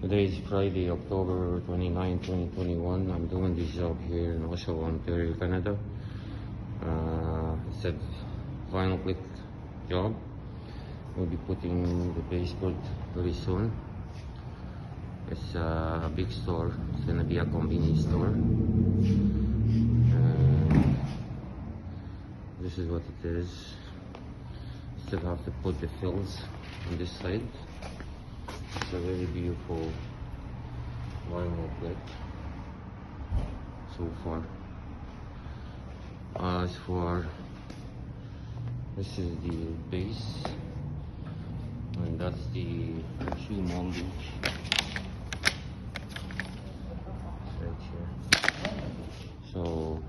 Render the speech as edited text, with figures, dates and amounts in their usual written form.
Today is Friday, October 29, 2021. I'm doing this job here in Oshawa, Ontario, Canada. It's a vinyl click job. We'll be putting the baseboard very soon. It's a big store. It's gonna be a convenience store. This is what it is. Still have to put the fills on this side. It's a very beautiful vinyl click so far. As for this is the base, and that's the shoe molding right here. So